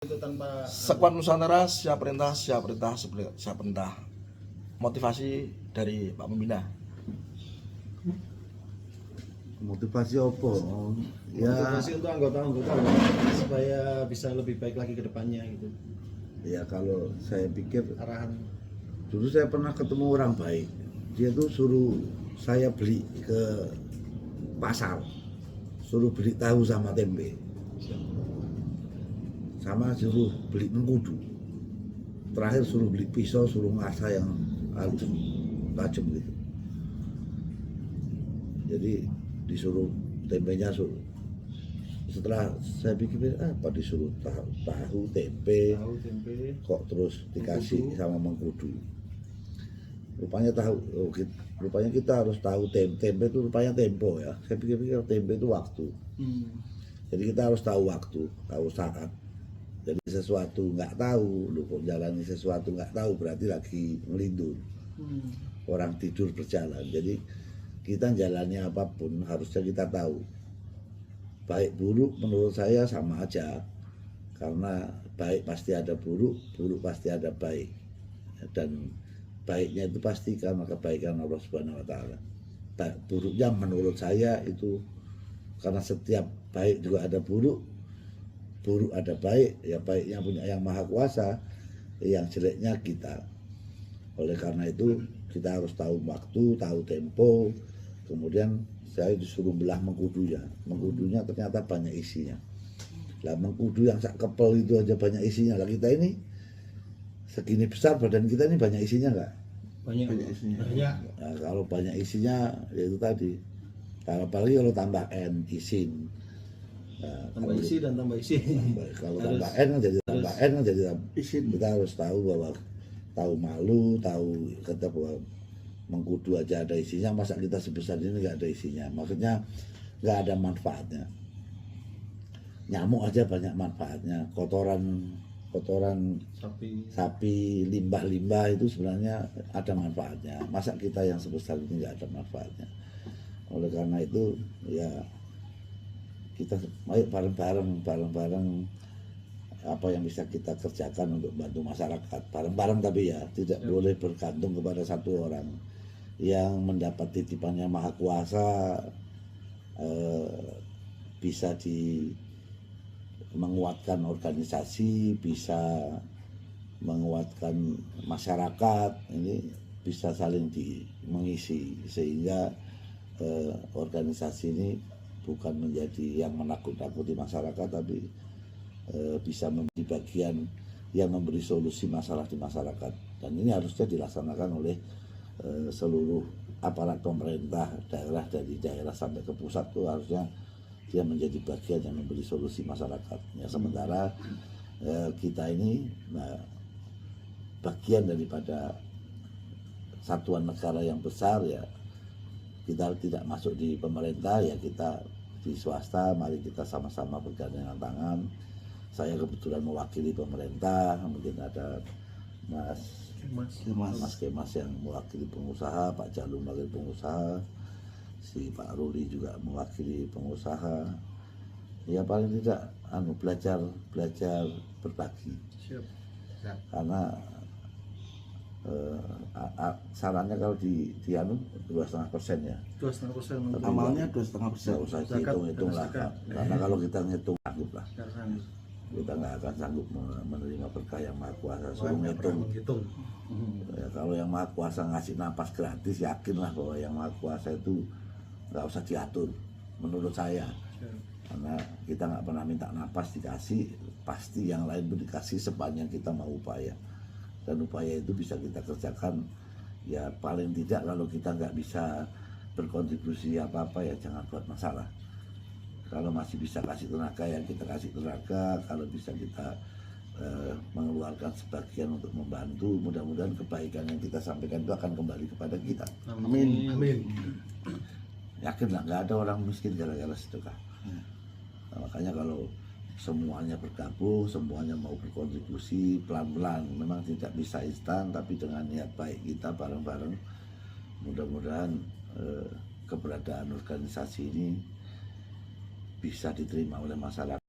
itu tanpa Sekuat Nusantara siap perintah, siap perintah. Motivasi dari Pak Pembina. Motivasi apa? Ya, motivasi untuk anggota-anggota supaya bisa lebih baik lagi ke depannya gitu. ya kalau saya pikir Arahan dulu saya pernah ketemu orang baik. Dia tuh suruh saya beli ke pasar, suruh beli tahu sama tempe, sama suruh beli mengkudu. Terakhir suruh beli pisau, suruh ngasah yang tajam gitu. Jadi disuruh tempenya suruh. Setelah saya pikir apa disuruh tahu tempe, kok terus dikasih mengkudu sama mengkudu. Rupanya rupanya kita harus tahu tempe itu rupanya tempo ya. Saya pikir tempe itu waktu. Jadi kita harus tahu waktu, tahu saat. Jadi sesuatu nggak tahu, lu kok jalani sesuatu nggak tahu berarti lagi melindur. Orang tidur berjalan. Jadi kita jalani apapun harusnya kita tahu. Baik buruk menurut saya sama aja. Karena baik pasti ada buruk, buruk pasti ada baik. Dan baiknya itu pasti karena kebaikan Allah Subhanahu wa taala. Buruknya menurut saya itu karena setiap baik juga ada buruk, buruk ada baik, ya baiknya punya yang maha kuasa, yang jeleknya kita. Oleh karena itu kita harus tahu waktu, tahu tempo. Kemudian saya disuruh belah mengkudunya. Mengkudunya ternyata banyak isinya. Lah mengkudu yang sak kepel itu aja banyak isinya. Lah kita ini segini besar badan kita ini banyak isinya enggak? banyak isinya. Banyak. Nah, kalau banyak isinya ya itu tadi. Kalau apalagi kalau tambah N isin. Nah, Tambah isi dan tambah isi. Kalau tambah N kan jadi tambah N kan jadi isin. Kita harus tahu bahwa tahu malu, tahu kata bahwa mengkudu aja ada isinya, masa kita sebesar ini nggak ada isinya. Maksudnya nggak ada manfaatnya. Nyamuk aja banyak manfaatnya. Kotoran sapi, limbah-limbah itu sebenarnya ada manfaatnya. Masa kita yang sebesar ini nggak ada manfaatnya. Oleh karena itu ya kita ayo bareng-bareng apa yang bisa kita kerjakan untuk bantu masyarakat bareng-bareng, tapi ya tidak boleh bergantung kepada satu orang yang mendapat titipannya Maha Kuasa. Bisa menguatkan organisasi, bisa menguatkan masyarakat, ini bisa saling mengisi sehingga organisasi ini bukan menjadi yang menakut-nakuti masyarakat, tapi bisa menjadi bagian yang memberi solusi masalah di masyarakat. Dan ini harusnya dilaksanakan oleh seluruh aparat pemerintah daerah, dari daerah sampai ke pusat itu harusnya dia menjadi bagian yang memberi solusi masyarakat. Ya, sementara kita ini bagian daripada satuan negara yang besar, ya kita tidak masuk di pemerintah, ya kita di swasta. Mari kita sama-sama bergandengan tangan. Saya kebetulan mewakili pemerintah, mungkin ada Mas Kemas yang mewakili pengusaha, Pak Jalum mewakili pengusaha, si Pak Ruli juga mewakili pengusaha. Ya paling tidak belajar berbagi. Karena sarannya kalau di 2,5% ya. 2,5% Amalnya 2,5%. Usah hitung lah, karena kalau kita ngitung sanggup lah. Kita nggak akan sanggup menerima berkah yang Maha Kuasa. Suruh ngitung. Ya, kalau yang Maha Kuasa ngasih napas gratis, yakinlah bahwa yang Maha Kuasa itu nggak usah diatur menurut saya. Karena kita nggak pernah minta napas dikasih, pasti yang lain pun dikasih sepanjang kita mau upaya. Dan upaya itu bisa kita kerjakan. Ya paling tidak kalau kita nggak bisa berkontribusi apa-apa, ya jangan buat masalah. Kalau masih bisa kasih tenaga, ya kita kasih tenaga. Kalau bisa kita mengeluarkan sebagian untuk membantu, mudah-mudahan kebaikan yang kita sampaikan itu akan kembali kepada kita. Amin. Yakinlah nggak ada orang miskin gara-gara sedekah. Nah, makanya kalau semuanya bergabung, semuanya mau berkontribusi pelan-pelan, memang tidak bisa instan, tapi dengan niat baik kita bareng-bareng, mudah-mudahan keberadaan organisasi ini bisa diterima oleh masyarakat.